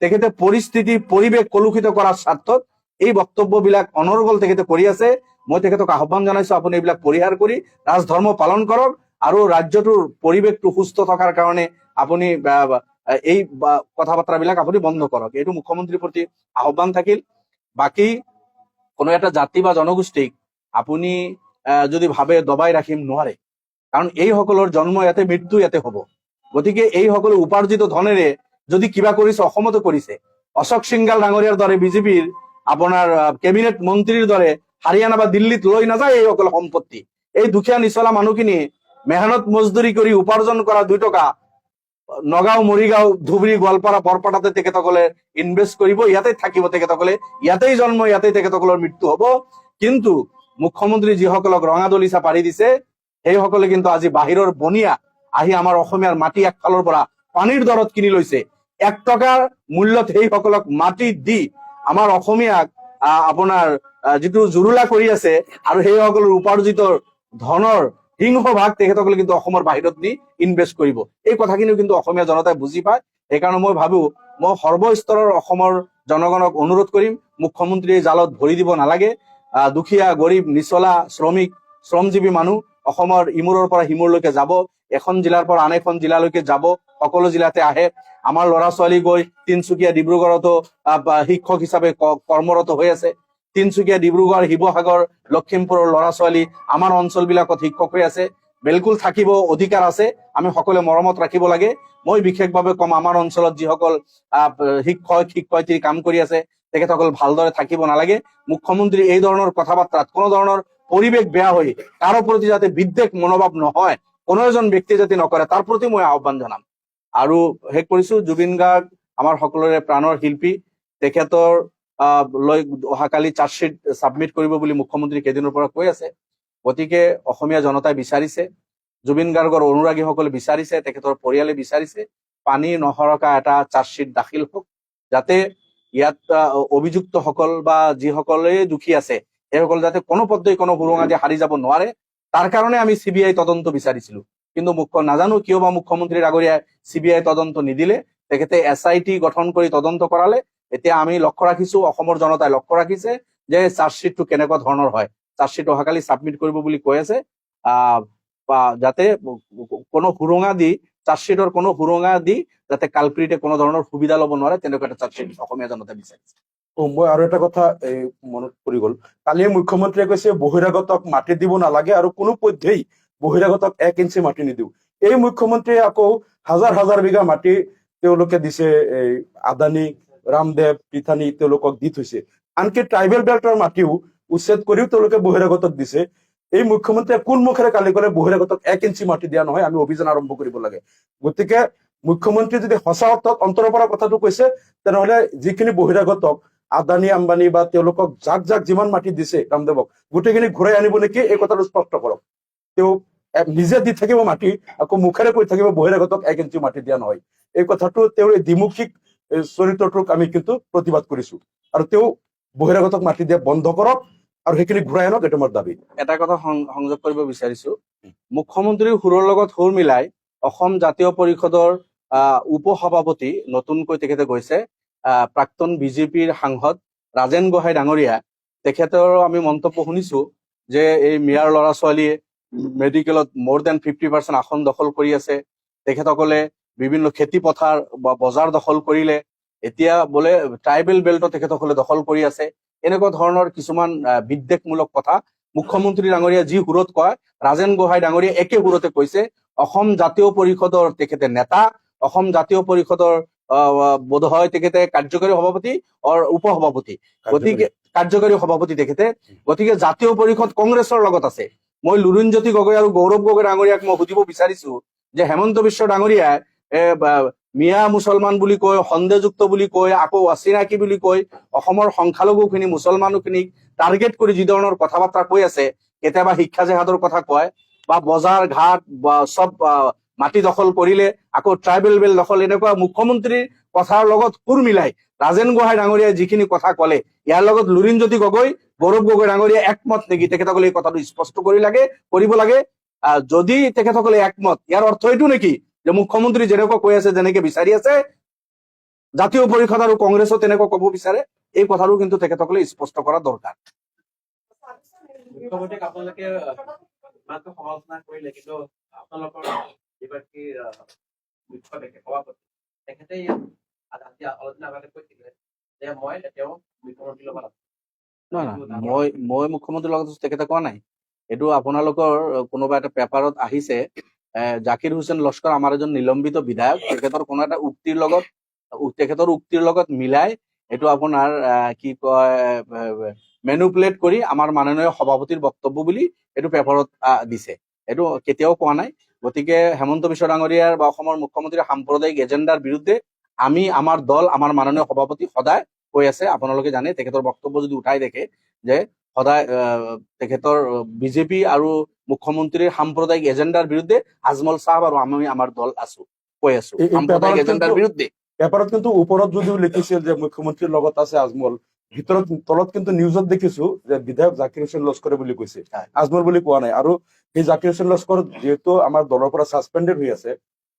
তেখেতে পৰিস্থিতি পৰিৱেশ কলুষিত কৰাৰ স্বাৰ্থত এই বক্তব্যবিলাক অনৰ্গল তেখেতে কৰি আছে। মই তেখেতক আহ্বান জনাইছো, আপুনি এইবিলাক পৰিহাৰ কৰি ৰাজধৰ্ম পালন কৰক আৰু ৰাজ্যটোৰ পৰিৱেশটো সুস্থ থকাৰ কাৰণে আপুনি এই কথা বাৰ্তাবিলাক আপুনি বন্ধ কৰক, এইটো মুখ্যমন্ত্ৰীৰ প্ৰতি আহ্বান থাকিল। বাকী কোনো এটা জাতি বা জনগোষ্ঠীক আপুনি যদি ভাবে দবাই ৰাখিম, নোৱাৰে, কাৰণ এইসকলৰ জন্ম ইয়াতে, মৃত্যু ইয়াতে হ'ব। গতিকে এইসকলে উপাৰ্জিত ধনেৰে যদি কিবা কৰিছে, অসমতো কৰিছে। অশোক সিংঘাল ডাঙৰীয়াৰ দৰে বিজেপিৰ আপোনাৰ কেবিনেট মন্ত্ৰীৰ দৰে হাৰিয়ানা বা দিল্লীত লৈ নাযায় এইসকল সম্পত্তি। এই দুখীয়া নিচলা মানুহখিনি মেহনত মজদুৰি কৰি উপাৰ্জন কৰা 2 টকা নগাঁও, মৰিগাঁও, ধুবুৰী, গোৱালপাৰা, বৰপেটাতে তেখেতসকলে ইনভেষ্ট কৰিব, ইয়াতে থাকিব তেখেতসকলে, ইয়াতেই জন্ম, ইয়াতেই তেখেতসকলৰ মৃত্যু হ'ব। কিন্তু মুখ্যমন্ত্ৰী যিসকলক ৰঙা দলিচা পাৰি দিছে, সেইসকলে কিন্তু আজি বাহিৰৰ বনিয়া আহি আমাৰ অসমীয়াৰ মাটি একফালৰ পৰা পানীৰ দৰত কিনি লৈছে। 1 টকাৰ মূল্যত সেইসকলক মাটি দি আমাৰ অসমীয়াক আপোনাৰ যিটো জুৰুলা কৰি আছে, আৰু সেইসকলৰ উপাৰ্জিত ধনৰ সিংহভাগ তেখেতসকলে কিন্তু অসমৰ বাহিৰত নি ইনভেষ্ট কৰিব। এই কথাখিনিও কিন্তু অসমীয়া জনতাই বুজি পায়। সেইকাৰণে মই ভাবো, মই সৰ্বস্তৰৰ অসমৰ জনগণক অনুৰোধ কৰিম, মুখ্যমন্ত্ৰীয়ে জালত ভৰি দিব নালাগে। দুখীয়া, গৰীব, নিচলা, শ্ৰমিক, শ্ৰমজীৱী মানুহ অসমৰ ইমূৰৰ পৰা সিমূৰলৈকে যাব, এখন জিলাৰ পৰা আন এখন জিলালৈকে যাব, সকলো জিলাতে আহে। আমাৰ ল'ৰা ছোৱালী গৈ তিনচুকীয়া, ডিব্ৰুগড়তো শিক্ষক হিচাপে কৰ্মৰত হৈ আছে। তিনচুকীয়া, ডিব্ৰুগড়, শিৱসাগৰ, লখিমপুৰৰ ল'ৰা ছোৱালী আমাৰ অঞ্চল বিলাকত শিক্ষক হৈ আছে। বিলকুল থাকিব, অধিকাৰ আছে, আমি সকলোৱে মৰমত ৰাখিব লাগে। মই বিশেষভাৱে কম, আমাৰ অঞ্চলত যিসকল শিক্ষক শিক্ষয়িত্ৰী কাম কৰি আছে, তেখেতসকল ভালদৰে থাকিব নালাগে। মুখ্যমন্ত্ৰী এই ধৰণৰ কথা বাৰ্তাত কোনো ধৰণৰ পৰিৱেশ বেয়া হৈ কাৰো প্ৰতি যাতে বিদ্বেষ মনোভাৱ নহয়, কোনো এজন ব্যক্তি যাতে নকৰে, তাৰ প্ৰতি মই আহ্বান জনাম। আৰু শেষ কৰিছো, জুবিন গাৰ্গ আমাৰ সকলোৰে প্ৰাণৰ শিল্পী, তেখেতৰ লৈ অহাকালি চাৰ্জশ্বিট ছাবমিট কৰিব বুলি মুখ্যমন্ত্ৰী কেইদিনৰ পৰা কৈ আছে। গতিকে অসমীয়া জনতাই বিচাৰিছে, জুবিন গাৰ্গৰ অনুৰাগীসকলে বিচাৰিছে, তেখেতৰ পৰিয়ালে বিচাৰিছে, পানী নহৰকা এটা চাৰ্জশ্বিট দাখিল হওক, যাতে ইয়াত অভিযুক্তসকল বা যিসকলে দুখী আছে, সেইসকল যাতে কোনো পদ্ধতি কোনো সুৰঙা দি হাৰি যাব নোৱাৰে। তাৰ কাৰণে আমি CBI তদন্ত বিচাৰিছিলো, কিন্তু নাজানো কিয় বা মুখ্যমন্ত্ৰীৰ আগৰীয়াই CBI তদন্ত নিদিলে, তেখেতে SIT গঠন কৰি তদন্ত কৰালে। এতিয়া আমি লক্ষ্য ৰাখিছো, অসমৰ জনতাই লক্ষ্য ৰাখিছে যে চাৰ্জশ্বিটটো কেনেকুৱা ধৰণৰ হয়। চাৰ্জশ্বিট অহাকালি ছাবমিট কৰিব বুলি কৈ আছে, যাতে কোনো সুৰঙা দি, চাৰ্জশ্বিটৰ কোনো সুৰঙা দি যাতে কালপ্ৰিটে কোনো ধৰণৰ সুবিধা ল'ব নোৱাৰে, তেনেকুৱা এটা চাৰ্জশ্বিট অসমীয়া জনতাই বিচাৰিছে। মই আৰু এটা কথা মনত পৰি গ'ল, কালি মুখ্যমন্ত্ৰীয়ে কৈছে বহিৰাগতক মাটি দিব নালাগে আৰু কোনো পধ্যেই বহিৰাগতক 1 ইঞ্চি মাটি নিদিও। এই মুখ্যমন্ত্ৰীয়ে আকৌ হাজাৰ হাজাৰ বিঘা মাটি তেওঁলোকে দিছে, আদানী, ৰামদেৱ, পিথানী তেওঁলোকক দি থৈছে। আনকি ট্ৰাইবেল বেল্টৰ মাটিও উচ্ছেদ কৰিও তেওঁলোকে বহিৰাগতক দিছে। এই মুখ্যমন্ত্ৰীয়ে কোন মুখেৰে কালি ক'লে বহিৰাগতক 1 ইঞ্চি মাটি দিয়া নহয়, আমি অভিযান আৰম্ভ কৰিব লাগে। গতিকে মুখ্যমন্ত্ৰী যদি সঁচা অৰ্থত অন্তৰৰ পৰা কথাটো কৈছে, তেনেহলে যিখিনি বহিৰাগতক আদানী আম্বানী বা তেওঁলোকক যাক যাক যিমান মাটি দিছে ৰামদেৱক, গোটেইখিনি ঘূৰাই আনিব নেকি, এই কথাটো স্পষ্ট কৰক। তেওঁ নিজে দি থাকিব মাটি, আকৌ মুখেৰে কৈ থাকিব বহিৰাগতক 1 ইঞ্চি মাটি দিয়া নহয়। এই কথাটো তেওঁৰ এই দ্বিমুখিক চৰিত্ৰটোক আমি কিন্তু প্ৰতিবাদ কৰিছো, আৰু তেওঁ বহিৰাগতক মাটি দিয়া বন্ধ কৰক আৰু সেইখিনি ঘূৰাই আনক, এইটো মোৰ দাবী। এটা কথা সংযোগ কৰিব বিচাৰিছো, মুখ্যমন্ত্ৰীৰ সুৰৰ লগত সুৰ মিলাই অসম জাতীয় পৰিষদৰ উপ সভাপতি নতুনকৈ তেখেতে গৈছে, প্ৰাক্তন বিজেপিৰ সাংসদ ৰাজেন গোহাঁই ডাঙৰীয়া, তেখেতৰো আমি মন্তব্য শুনিছো যে এই মিয়াৰ ল'ৰা ছোৱালীয়ে মেডিকেলত মোৰ দেন 50% আসন দখল কৰি আছে, তেখেতসকলে বিভিন্ন খেতি পথাৰ বা বজাৰ দখল কৰিলে, এতিয়া বোলে ট্ৰাইবেল বেল্টত তেখেতসকলে দখল কৰি আছে। এনেকুৱা ধৰণৰ কিছুমান বিদ্বেষমূলক কথা মুখ্যমন্ত্ৰী ডাঙৰীয়া যি সুৰত কয়, ৰাজেন গোহাঁই ডাঙৰীয়া একে সুৰতে কৈছে। অসম জাতীয় পৰিষদৰ তেখেতে নেতা, অসম জাতীয় পৰিষদৰ বোধ হয় তেখেতে কাৰ্যকৰী সভাপতি উপ সভাপতি, গতিকে কাৰ্যকৰী সভাপতি তেখেতে, গতিকে জাতীয় পৰিষদ কংগ্ৰেছৰ লগত আছে। মই লুৰিণজ্যোতি গগৈ আৰু গৌৰৱ গগৈ ডাঙৰীয়াক মই সুধিব বিচাৰিছো যে হেমন্ত বিশ্ব ডাঙৰীয়াই মিয়া মুছলমান বুলি কৈ, সন্দেহযুক্ত বুলি কৈ, আকৌ অচিনাকি বুলি কৈ অসমৰ সংখ্যালঘুখিনি মুছলমানখিনিক টাৰ্গেট কৰি যি ধৰণৰ কথা বাৰ্তা কৈ আছে, কেতিয়াবা শিক্ষা জেহাদৰ কথা কয় বা বজাৰ ঘাট বা চব মাটি দখল কৰিলে, আকৌ ট্ৰাইবেল বেল্ট দখল, এনেকুৱা মুখ্যমন্ত্ৰীৰ কথাৰ লগত সুৰ মিলাই ৰাজেন গোহাঁই ডাঙৰীয়াই যিখিনি কথা কলে, ইয়াৰ লগত লুৰিণজ্যোতি গগৈ, গৌৰৱ গগৈ ডাঙৰীয়া একমত নেকি? তেখেতসকলে এই কথাটো স্পষ্ট কৰিব লাগে। যদি তেখেতসকলে একমত, ইয়াৰ অৰ্থ এইটো নেকি যে মুখ্যমন্ত্ৰী যেনেকুৱা কৈ আছে, যেনেকে বিচাৰি আছে, জাতীয় পৰিষদ আৰু কংগ্ৰেছও তেনেকুৱা কব বিচাৰে? এই কথাটো কিন্তু তেখেতসকলে স্পষ্ট কৰা দৰকাৰ। মুখ্যমন্ত্ৰীক আপোনালোকে ইমানটো সমালোচনা কৰিলে, কিন্তু আপোনালোকৰ যিগৰাকী মুখ্য সভাপতি তেখেতে আলোচনা আগতে কৈছিলে যে মই তেওঁ মুখ্যমন্ত্ৰীৰ লগত আছো। নহয়, মই মুখ্যমন্ত্ৰীৰ লগত তেখেতে কোৱা নাই। এইটো আপোনালোকৰ কোনোবা এটা পেপাৰত আহিছে, জাকিৰ হুছেইন লস্কৰ আমাৰ এজন নিলম্বিত বিধায়ক, তেখেতৰ কোনো এটা তেখেতৰ উক্তিৰ লগত মিলাই এইটো আপোনাৰ কি কয় মেনুপুলেট কৰি আমাৰ মাননীয় সভাপতিৰ বক্তব্য বুলি এইটো পেপাৰত দিছে। এইটো কেতিয়াও কোৱা নাই। গতিকে হেমন্ত বিশ্ব ডাঙৰীয়াৰ বা অসমৰ মুখ্যমন্ত্ৰীৰ সাম্প্ৰদায়িক এজেণ্ডাৰ বিৰুদ্ধে আমাৰ দল, আমাৰ মাননীয় সভাপতি সদায় কৈ আছে। আপোনালোকে জানে, তেখেতৰ বক্তব্য যদি উঠাই দেখে যে সদায় তেখেতৰ বিজেপি আৰু মুখ্যমন্ত্ৰীৰ সাম্প্ৰদায়িক এজেণ্ডাৰ বিৰুদ্ধে আজমল সাহেব আৰু আমি আমাৰ দল কৈ আছো সাম্প্ৰদায়িক এজেণ্ডাৰ বিৰুদ্ধে। পেপাৰত কিন্তু ওপৰত যদিও লিখিছিল যে মুখ্যমন্ত্ৰীৰ লগত আছে আজমল, তলত কিন্তু নিউজত দেখিছো যে বিধায়ক জাকিৰ হুছেইন লস্কৰে বুলি কৈছে, আজমল বুলি কোৱা নাই। আৰু সেই জাকিৰ হুছেইন লস্কৰ যিহেতু আমাৰ দলৰ পৰা ছাছপেণ্ডেড হৈ আছে,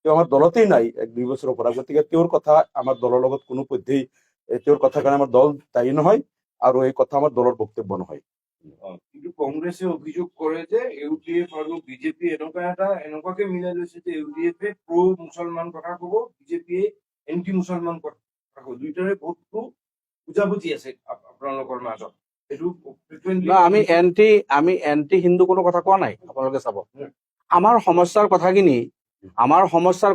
তেওঁ আমাৰ দলতেই নাই 1-2 বছৰৰ পৰা, গতিকে তেওঁৰ কথা আমাৰ দলৰ লগত কোনো পধ্যেই, তেওঁৰ কথাৰ কাৰণে আমাৰ দল দায়ী নহয় আৰু এই কথা আমাৰ দলৰ বক্তব্য নহয়। কিন্তু কংগ্ৰেছে অভিযোগ কৰে যে ইউডিএফ আৰু বিজেপি এনেকুৱাকে মিলাই লৈছে যে ইউডিএফে প্ৰ মুছলমান কথা কব, বিজেপিয়ে এন্টি মুছলমান কথা কব, দুইটাৰে বহুতো বুজাবুজি আছে আপোনালোকৰ মাজত। এইটো আমি এন্টি হিন্দু কোনো কথা কোৱা নাই। আপোনালোকে চাব, আমাৰ সমস্যাৰ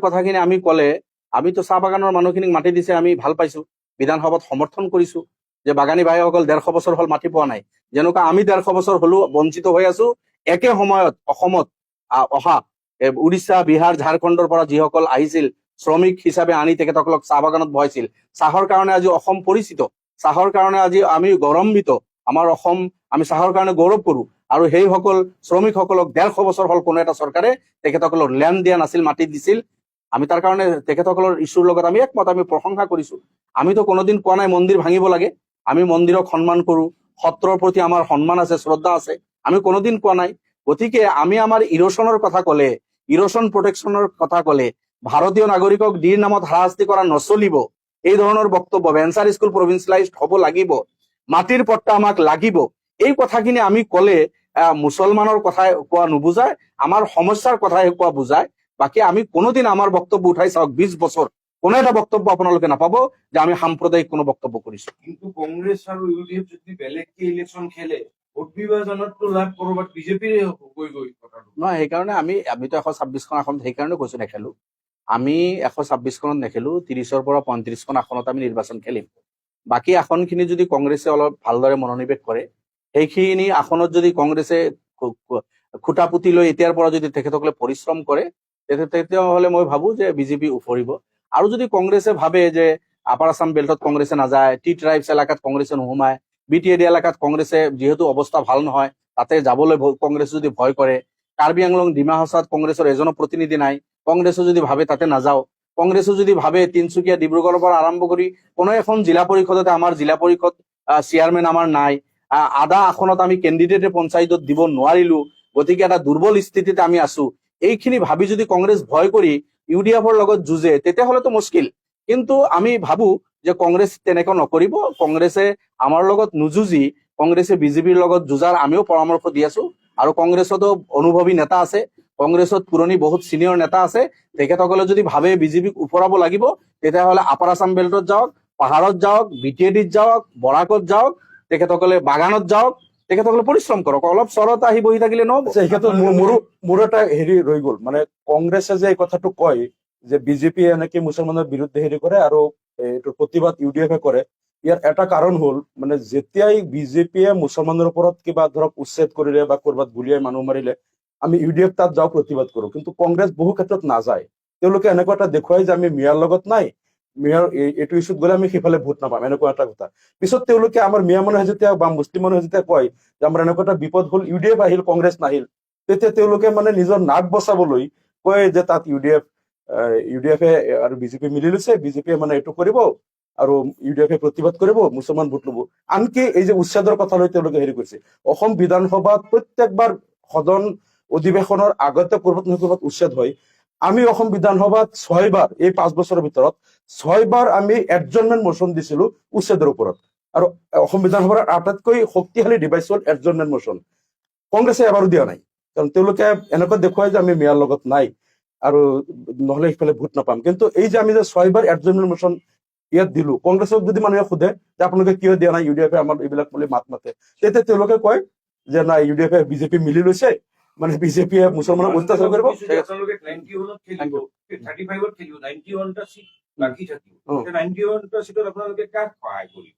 কথাখিনি আমি কলে, আমিতো চাহ বাগানৰ মানুহখিনিক মাটি দিছে, আমি ভাল পাইছো, বিধানসভাত সমৰ্থন কৰিছো যে বাগানী ভাইসকল 150 বছৰ হল মাটি পোৱা নাই। যেনেকুৱা আমি 150 বছৰ হলো বঞ্চিত হৈ আছো, একে সময়ত অসমত অহা উৰিষ্যা, বিহাৰ, ঝাৰখণ্ডৰ পৰা যিসকল আহিছিল শ্ৰমিক হিচাপে আনি তেখেতসকলক চাহ বাগানত বহাইছিল। চাহৰ কাৰণে আজি অসম পৰিচিত, চাহৰ কাৰণে আজি আমি গৌৰৱান্বিত। আমাৰ অসম, আমি চাহৰ কাৰণে গৌৰৱ কৰো। আৰু সেইসকল শ্ৰমিকসকলক 150 বছৰ হল কোনো এটা চৰকাৰে তেখেতসকলক লেণ্ড দিয়া নাছিল, মাটি দিছিল। আমি তাৰ কাৰণে তেখেতসকলৰ ইছ্যুৰ লগত আমি একমত, আমি প্ৰশংসা কৰিছো। আমিতো কোনোদিন কোৱা নাই মন্দিৰ ভাঙিব লাগে, আমি মন্দিৰক সন্মান কৰো, সত্ৰৰ প্ৰতি আমাৰ সন্মান আছে, শ্ৰদ্ধা আছে, আমি কোনোদিন কোৱা নাই। গতিকে আমি আমাৰ ইৰোশ্যনৰ কথা কলে, ইৰোশ্যন প্ৰটেকশ্যনৰ কথা কলে, ভাৰতীয় নাগৰিকক ডিৰ নামত হাৰাশাস্তি কৰা নচলিব, এই ধৰণৰ বক্তব্য, ভেঞ্চাৰ স্কুল প্ৰভিন্সিয়েলাইজড হব লাগিব, মাটিৰ পট্টা আমাক লাগিব, এই কথাখিনি আমি কলে মুছলমানৰ কথাই কোৱা নুবুজায়, আমাৰ সমস্যাৰ কথাই কোৱা বুজায়। বাকী আমি কোনোদিন আমাৰ বক্তব্য উঠাই চাওক, 20 বছৰ কোনো এটা বক্তব্য আপোনালোকে নাপাব যে আমি সাম্প্ৰদায়িক কোনো বক্তব্য কৰিছো। কিন্তু কংগ্ৰেছ আৰু ইউডিএফ যদি বেলেগকে ইলেকশ্যন খেলে, ভোট বিভাজনতো লাভ কৰবাত বিজেপিৰে গৈ কথাটো নহয়। সেইকাৰণে আমিতো 126খন আসনত সেইকাৰণে কৈছো নেখেলো। আমি 126খনত নেখেলো, 30ৰ পৰা 35খন আসনত আমি নিৰ্বাচন খেলিম। বাকী আসনখিনি যদি কংগ্ৰেছে অলপ ভালদৰে মনোনিৱেশ কৰে, সেইখিনি আসনত যদি কংগ্ৰেছে খুটা পুতি লৈ এতিয়াৰ পৰা যদি তেখেতসকলে পৰিশ্ৰম কৰে, তেতিয়াহ'লে মই ভাবো যে বিজেপি উফৰিব। আৰু যদি কংগ্ৰেছে ভাবে যে আপাৰ আছাম বেল্টত কংগ্ৰেছে নাযায়, টি ট্ৰাইবছ এলেকাত কংগ্ৰেছে নোসোমায়, BTAD এলেকাত কংগ্ৰেছে যিহেতু অৱস্থা ভাল নহয় তাতে যাবলৈ কংগ্ৰেছে যদি ভয় কৰে, কাৰ্বি আংলং ডিমা হাছাওত কংগ্ৰেছৰ এজনো প্ৰতিনিধি নাই, কংগ্ৰেছে যদি ভাবে তাতে নাযাওঁ, কংগ্ৰেছে যদি ভাবে তিনচুকীয়া ডিব্ৰুগড়ৰ পৰা আৰম্ভ কৰি কোনো এখন জিলা পৰিষদতে আমাৰ জিলা পৰিষদ চেয়াৰমেন আমাৰ নাই, আধা আসনত আমি কেণ্ডিডেটে পঞ্চায়তত দিব নোৱাৰিলো, গতিকে এটা দুৰ্বল স্থিতিত আমি আছো, এইখিনি ভাবি যদি কংগ্ৰেছ ভয় কৰি UDFৰ লগত যুঁজে তেতিয়াহ'লেতো মুস্কিল। কিন্তু আমি ভাবো যে কংগ্ৰেছ তেনেকুৱা নকৰিব। কংগ্ৰেছে আমাৰ লগত নুযুঁজি কংগ্ৰেছে বিজেপিৰ লগত যুঁজাৰ আমিও পৰামৰ্শ দি আছো। আৰু কংগ্ৰেছতো অনুভৱী নেতা আছে, কংগ্ৰেছত পুৰণি বহুত চিনিয়ৰ নেতা আছে, তেখেতসকলে যদি ভাবে বিজেপিক ওপৰাব লাগিব তেতিয়াহ'লে আপাৰ আছাম বেল্টত যাওক, পাহাৰত যাওক, BTADত যাওক, বৰাকত যাওক, তেখেতসকলে বাগানত যাওক, তেখেতসকলে পৰিশ্ৰম কৰক, অলপ চৰত আহি বহি থাকিলে নহ'ব। আচ্ছা, এই ক্ষেত্ৰত মোৰো এটা হেৰি ৰৈ গ'ল, মানে কংগ্ৰেছে যে এই কথাটো কয় যে বিজেপি এনেকে মুছলমানৰ বিৰুদ্ধে হেৰি কৰে আৰু এইটো প্ৰতিবাদ UDFে কৰে, ইয়াৰ এটা কাৰণ হ'ল মানে যেতিয়াই বিজেপিয়ে মুছলমানৰ ওপৰত কিবা ধৰক উচ্ছেদ কৰিলে বা ক'ৰবাত গুলিয়াই মানুহ মাৰিলে আমি UDF তাত যাওঁ, প্ৰতিবাদ কৰো, কিন্তু কংগ্ৰেছ বহু ক্ষেত্ৰত নাযায়। তেওঁলোকে এনেকুৱা এটা দেখুৱাই যে আমি মিয়াৰ লগত নাই, মিয়াৰ এইটো ইছ্যুত গ'লে আমি সিফালে ভোট নাপাম, এনেকুৱা এটা কথা। পিছত তেওঁলোকে আমাৰ মিয়া মানুহে যেতিয়া বা মুছলিম মানুহে যেতিয়া কয় যে আমাৰ এনেকুৱা এটা বিপদ হ'ল, UDF আহিল কংগ্ৰেছ নাহিল, তেতিয়া তেওঁলোকে মানে নিজৰ নাক বচাবলৈ কয় যে তাত UDFে আৰু বিজেপি মিলি লৈছে, বিজেপিয়ে মানে এইটো কৰিব আৰু UDFে প্ৰতিবাদ কৰিব, মুছলমান ভোট ল'ব। আনকি এই যে উচ্ছেদৰ কথালৈ তেওঁলোকে হেৰি কৰিছে, অসম বিধানসভাত প্ৰত্যেকবাৰ সদন অধিৱেশনৰ আগতে ক'ৰবাত নহয় ক'ৰবাত উচ্ছেদ হয়। আমি অসম বিধানসভাত 6 বাৰ এই 5 বছৰৰ ভিতৰত 6 বাৰ আমি এডজৰ্ণমেণ্ট মোচন দিছিলো উচ্ছেদৰ ওপৰত, আৰু অসম বিধানসভাৰ আটাইতকৈ শক্তিশালী ডিভাইচ হ'ল এডজৰ্ণমেণ্ট মোচন। কংগ্ৰেছে এবাৰো দিয়া নাই, কাৰণ তেওঁলোকে এনেকুৱা দেখুৱাই যে আমি মিয়াৰ লগত নাই আৰু নহলে সিফালে ভোট নাপাম। কিন্তু এই যে আমি যে 6 বাৰ এডজৰ্ণমেণ্ট মোচন ইয়াত দিলো, কংগ্ৰেছক যদি মানুহে সোধে যে আপোনালোকে কিয় দিয়া নাই, UDFে আমাৰ এইবিলাক বুলি মাত মাতে, তেতিয়া তেওঁলোকে কয় যে নাই UDFে বিজেপি মিলি লৈছে, মানে বিজেপিয়ে মুছলমানক অত্যাচাৰ কৰিব। আপোনালোকে 91ত খেলিব, 35ত খেলিব, 91টা চিট বাকী থাকিব, অ। 91টা চিটত আপোনালোকে কাক সহায় কৰিব,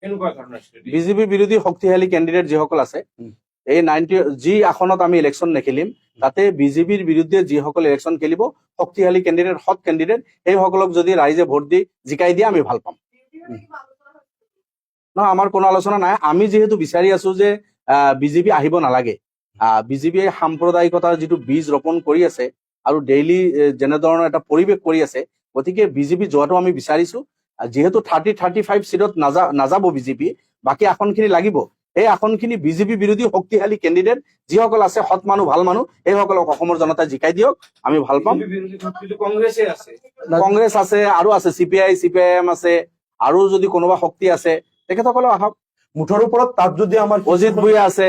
এনেকুৱা ধৰণৰ স্থিতি। বিজেপি বিৰোধী শক্তিশালী কেণ্ডিডেট যিসকল আছে, এই 90 যি আসনত আমি ইলেকশ্যন নেখেলিম তাতে বিজেপিৰ বিৰুদ্ধে যিসকল ইলেকশ্যন খেলিব শক্তিশালী কেণ্ডিডেট, সৎ কেণ্ডিডেট, সেইসকলক যদি ৰাইজে ভোট দি জিকাই দিয়ে আমি ভাল পাম। নহয়, আমাৰ কোনো আলোচনা নাই। আমি যিহেতু বিচাৰি আছো যে বিজেপি আহিব নালাগে। বিজেপিয়ে সাম্প্ৰদায়িকতাৰ যিটো বীজ ৰোপণ কৰি আছে আৰু ডেইলি যেনেধৰণৰ এটা পৰিৱেশ কৰি আছে, গতিকে বিজেপি যোৱাটো আমি বিচাৰিছো। যিহেতু 35 চিটত নাযাব বিজেপি, বাকী আসনখিনি লাগিব। এই আসনখিনি বিজেপি বিৰোধী শক্তিশালী কেণ্ডিডেট যিসকল আছে, সৎ মানুহ, ভাল মানুহ, এইসকলক অসমৰ জনতাই জিকাই দিয়ক, আমি ভাল পাম। বিৰোধী শক্তিটো কংগ্ৰেছে আছে, কংগ্ৰেছ আছে, আৰু আছে CPI CPIM আছে, আৰু যদি কোনোবা শক্তি আছে তেখেতসকলেও আহক। মুঠৰ ওপৰত তাত যদি আমাৰ অজিত ভূঞা আছে,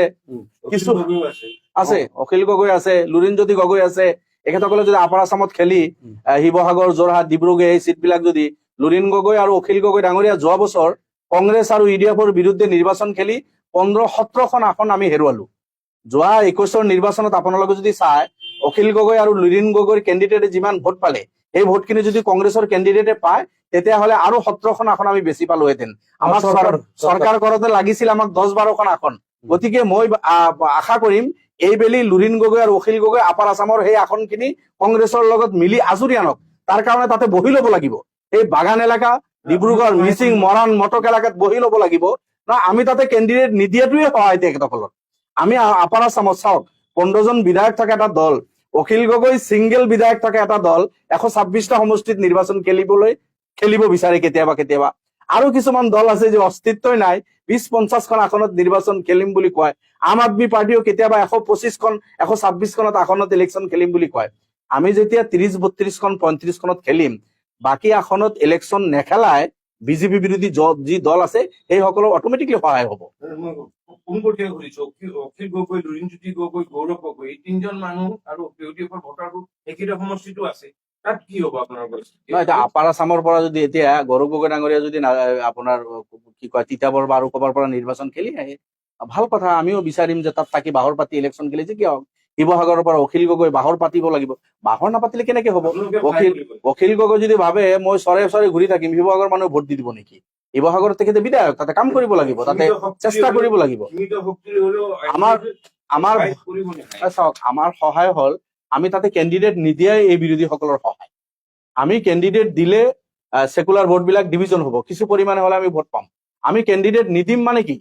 কিছু গগৈও আছে। আছে, অখিল গগৈ আছে, লুৰিণজ্যোতি গগৈ আছে, এখেতসকলে যদি আপাৰ আছামত খেলি শিৱসাগৰ, যোৰহাট, ডিব্ৰুগড় এই চিটবিলাক যদি লুৰিণ গগৈ আৰু অখিল গগৈ ডাঙৰীয়া যোৱা বছৰ কংগ্ৰেছ আৰু UDFৰ বিৰুদ্ধে নিৰ্বাচন খেলি 15-17খন আসন আমি হেৰুৱালো। যোৱা 21ৰ নিৰ্বাচনত আপোনালোকে যদি চাই, অখিল গগৈ আৰু লুৰিণ গগৈৰ কেণ্ডিডেটে যিমান ভোট পালে, সেই ভোটখিনি যদি কংগ্ৰেছৰ কেণ্ডিডেটে পায় তেতিয়াহ'লে আৰু 17খন আসন আমি বেছি পালোহেঁতেন। আমাক চৰকাৰ কৰোঁতে লাগিছিল আমাক 10-12খন আসন। গতিকে মই আশা কৰিম এইবেলি লুৰিণ গগৈ আৰু অখিল গগৈ আপাৰ আছামৰ সেই আসনখিনি কংগ্ৰেছৰ লগত মিলি আজৰি আনক। তাৰ কাৰণে তাতে বহি ল'ব লাগিব। এই বাগান এলেকা, ডিব্ৰুগড়, মিচিং, মৰাণ, মটক এলেকাত বহি ল'ব লাগিব। আমি তাতে কেণ্ডিডেট নিদিয়াটোৱে সহায় তেখেতসকলৰ। আমি আপাৰ আছামত চাওক, 15জন বিধায়ক থাকে এটা দল, অখিল গগৈ ছিংগেল বিধায়ক থাকে এটা দল, 126টা সমষ্টিত নিৰ্বাচন খেলিব বিচাৰে কেতিয়াবা কেতিয়াবা। আৰু কিছুমান দল আছে যে অস্তিত্বই নাই, 20-50খন আসনত নিৰ্বাচন খেলিম বুলি কয়। আম আদমি পাৰ্টিও কেতিয়াবা 125খন 126খনত আসনত ইলেকশ্যন খেলিম বুলি কয়। আমি যেতিয়া 30-32খন 35খনত খেলিম, বাকী আসনত ইলেকশ্যন নেখেলাই বিজেপি বিৰোধী যি দল আছে সেইসকলৰ অট'মেটিকলি সহায় হ'ব। মই পোনপটীয়া সুধিছো, অখিল গগৈ, লুৰিণজ্যোতি গগৈ, গৌৰৱ গগৈ, এই 3জন মানুহ আৰু UDFৰ ভোটাৰটো একেটা সমষ্টিটো আছে, তাত কি হ'ব আপোনালোকৰ? নহয়, এতিয়া আপাৰ আছামৰ পৰা যদি এতিয়া গৌৰৱ গগৈ ডাঙৰীয়া যদি আপোনাৰ কি কয় তিতাবৰ বা আৰু ক'ৰবাৰ পৰা নিৰ্বাচন খেলি আহে, ভাল কথা। আমিও বিচাৰিম যে তাত থাকি বাহৰ পাতি ইলেকশ্যন খেলিছে কিয়। শিৱসাগৰৰ পৰা অখিল গগৈ বাহৰ পাতিব লাগিব, বাহৰ নাপাতিলে কেনেকে হ'ব? অখিল গগৈ যদি ভাবে মই চৰে চৰে ঘূৰি থাকিম, শিৱসাগৰ মানুহে ভোট দি দিব নেকি? শিৱসাগৰত তেখেতে বিধায়ক, তাতে কাম কৰিব লাগিব, তাতে চেষ্টা কৰিব লাগিব। আমাৰ চাওক, আমাৰ সহায় হ'ল আমি তাতে কেণ্ডিডেট নিদিয়াই এই বিৰোধীসকলৰ সহায়। আমি কেণ্ডিডেট দিলে সেকুলাৰ ভোটবিলাক ডিভিজন হ'ব, কিছু পৰিমাণে হ'লে আমি ভোট পাম। আমি কেণ্ডিডেট নিদিম মানে কি,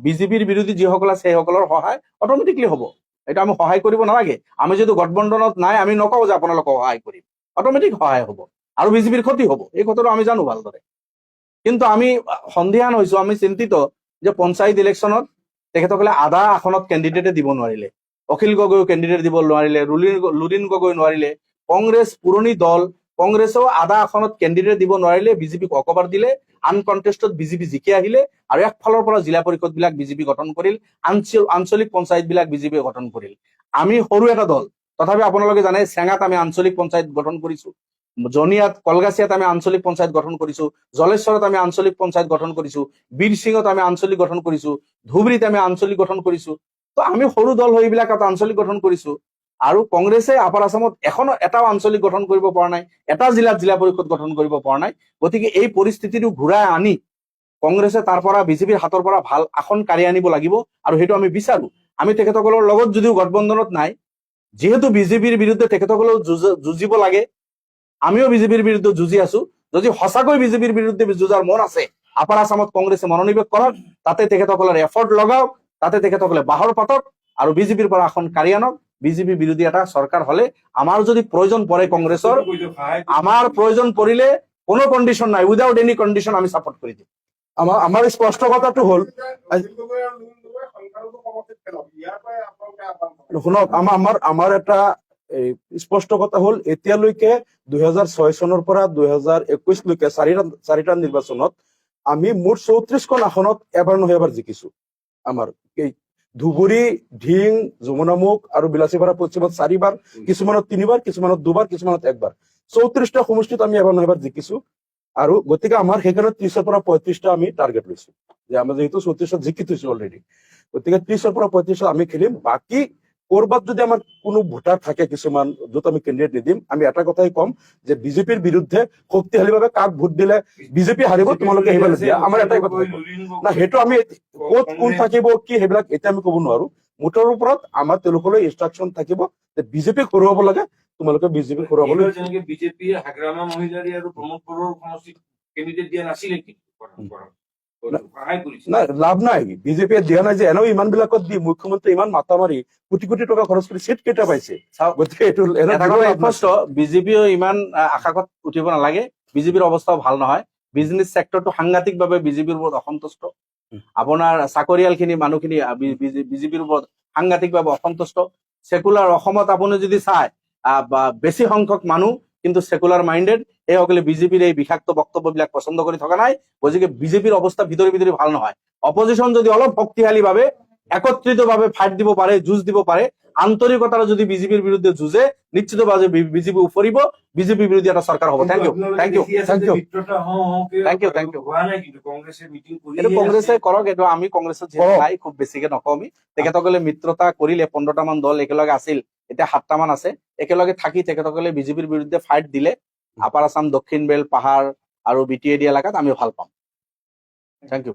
বিজেপিৰ বিৰোধী যিসকল আছে সেইসকলৰ সহায় অট'মেটিকলি হ'ব। এটা আমি সহায় কৰিব নালাগে। আমি যদি গঠবন্ধনত নাই আমি নকওঁ যে আপোনালোকক সহায় কৰিম, অট'মেটিক সহায় হ'ব আৰু বিজেপিৰ ক্ষতি হ'ব। এই কথাটো আমি জানো ভালদৰে। কিন্তু আমি সন্দিহান হৈছো, আমি চিন্তিত যে পঞ্চায়ত ইলেকশ্যনত তেখেতসকলে আধা আসনত কেণ্ডিডেটে দিব নোৱাৰিলে। অখিল গগৈও কেণ্ডিডেট দিব নোৱাৰিলে, লুৰিণ গগৈ নোৱাৰিলে। কংগ্ৰেছ পুৰণি দল, কংগ্ৰেছেও আধা আসনত কেণ্ডিডেট দিব নোৱাৰিলে, বিজেপিক অকবাৰ দিলে। আনকণ্টেষ্টত বিজেপি জিকি আহিলে আৰু একফালৰ পৰা জিলা পৰিষদ বিলাক বিজেপি গঠন কৰিল, আঞ্চলিক পঞ্চায়ত বিলাক বিজেপিয়ে গঠন কৰিল। আমি সৰু এটা দল, তথাপি আপোনালোকে জানে চেঙাত আমি আঞ্চলিক পঞ্চায়ত গঠন কৰিছো, জনিয়াত কলগাছিয়াত আমি আঞ্চলিক পঞ্চায়ত গঠন কৰিছো, জলেশ্বৰত আমি আঞ্চলিক পঞ্চায়ত গঠন কৰিছো, বীৰসিঙত আমি আঞ্চলিক গঠন কৰিছো, ধুবুৰীত আমি আঞ্চলিক গঠন কৰিছো। তো আমি সৰু দল হৈ এইবিলাকত আঞ্চলিক গঠন কৰিছো। আৰু কংগ্ৰেছে আপাৰ আছামত এটাও আঞ্চলিক গঠন কৰিব পৰা নাই, এটা জিলাত জিলা পৰিষদ গঠন কৰিব পৰা নাই। গতিকে এই পৰিস্থিতিটো ঘূৰাই আনি কংগ্ৰেছে তাৰ পৰা বিজেপিৰ হাতৰ পৰা ভাল আসন কাঢ়ি আনিব লাগিব, আৰু সেইটো আমি বিচাৰো। আমি তেখেতসকলৰ লগত যদিও গঠবন্ধনত নাই, যিহেতু বিজেপিৰ বিৰুদ্ধে তেখেতসকলেও যুঁজিব লাগে, আমিও বিজেপিৰ বিৰুদ্ধে যুঁজি আছো। যদি সঁচাকৈ বিজেপিৰ বিৰুদ্ধে যুঁজাৰ মন আছে, আপাৰ আছামত কংগ্ৰেছে মনোনিৱেশ কৰক, তাতে তেখেতসকলৰ এফৰ্ট লগাওক, তাতে তেখেতসকলে বাহৰ পাতক আৰু বিজেপিৰ পৰা আসন কাঢ়ি আনক। বিজেপি বিৰোধী এটা চৰকাৰ হলে আমাৰ যদি প্ৰয়োজন পৰে কংগ্ৰেছৰ, আমাৰ প্ৰয়োজন পৰিলে কোনো কণ্ডিশ্যন নাই, উইদাউট এনি কণ্ডিশ্যন আমি ছাপোৰ্ট কৰি দিম। আমাৰ স্পষ্ট কথাটো হ'ল, শুনক, আমাৰ এটা স্পষ্ট কথা হ'ল, এতিয়ালৈকে 2006 চনৰ পৰা 2021 লৈকে চাৰিটা নিৰ্বাচনত আমি মুঠ 34খন আসনত এবাৰ নহয় এবাৰ জিকিছো। আমাৰ এই ধুবুৰী, ঢিং, যমুনামুখ আৰু বিলাসীপাৰা পশ্চিমত 4বাৰ, কিছুমানত 3বাৰ, কিছুমানত 2বাৰ, কিছুমানত 1বাৰ, 34টা সমষ্টিত আমি এবাৰ নহয় এবাৰ জিকিছো। আৰু গতিকে আমাৰ সেইকাৰণে 30ৰ পৰা 35টা আমি টাৰ্গেট লৈছো, যে আমাৰ যেহেতু 34ত জিকি থৈছো অলৰেডি, গতিকে 30ৰ পৰা 35টা আমি খেলিম। বাকী কৰবাত যদি আমাৰ কোনো ভোটাৰ থাকে কিছুমান য'ত আমি কেণ্ডিডেট নিদিম, আমি এটা কথাই ক'ম যে বিজেপিৰ বিৰুদ্ধে শক্তিশালীভাৱে কাক ভোট দিলে বিজেপি হাৰিব তোমালোকে সেইবিলাক দিয়া, আমাৰ এটাই কথা না। সেইটো আমি ক'ত কোন থাকিব কি সেইবিলাক এতিয়া আমি ক'ব নোৱাৰো। মুঠৰ ওপৰত আমাৰ তেওঁলোকলৈ ইনষ্ট্ৰাকশ্যন থাকিব যে বিজেপিক হৰুৱাব লাগে, তোমালোকে বিজেপিক হৰুৱাবলৈ। যেনেকে বিজেপিয়ে হাগ্ৰামা মহিলাৰী আৰু প্ৰমোদ বড়োৰ সমষ্টিত কেণ্ডিডেট দিয়া নাছিলে, কিন্তু সহায় কৰিছে। নাই, লাভ নাই, বিজেপিয়ে দিয়া নাই যে এনেও ইমান বিলাকত দি মুখ্যমন্ত্ৰী ইমান মাথা মাৰি কোটি কোটি টকা খৰচ কৰি চিট কেইটা পাইছে। গতিকে এইটো এটা কথা স্পষ্ট, বিজেপিও ইমান আকাশত উঠিব নালাগে। বিজেপিৰ অৱস্থাও ভাল নহয়। বিজনেছ চেক্টৰটো সাংঘাতিকভাৱে বিজেপিৰ ওপৰত অসন্তুষ্ট। আপোনাৰ চাকৰিয়াল খিনি মানুহখিনি বিজেপিৰ ওপৰত সাংঘাতিকভাৱে অসন্তুষ্ট। সেকুলাৰ অসমত আপুনি যদি চায়, বেছি সংখ্যক মানুহ কিন্তু সেকুলাৰ মাইণ্ডেড, এইসকলে বিজেপিৰ এই বিষাক্ত বক্তব্যবিলাক পচন্দ কৰি থকা নাই। গতিকে বিজেপিৰ অৱস্থা ভিতৰি ভাল নহয়। অপজিশ্যন যদি অলপ শক্তিশালীভাৱে একত্ৰিতভাৱে ফাইট দিব পাৰে, যুঁজ দিব পাৰে, আন্তৰিকতাৰে যদি বিজেপিৰ বিৰুদ্ধে যুঁজে, নিশ্চিতভাৱে বিজেপি উফৰিব, বিজেপি বিৰোধী এটা চৰকাৰ হ'ব। Thank you. এইটো কংগ্ৰেছে কৰক, এইটো আমি কংগ্ৰেছত যিহেতু নাই, খুব বেছিকে নকওঁ আমি। তেখেতসকলে মিত্ৰতা কৰিলে, 15টা মান দল একেলগে আছিল, এতিয়া 7টা মান আছে। একেলগে থাকি তেখেতসকলে বিজেপিৰ বিৰুদ্ধে ফাইট দিলে আপাৰ আছাম, দক্ষিণ বেল, পাহাৰ আৰু BTAD এলেকাত আমি ভাল পাম। Thank U.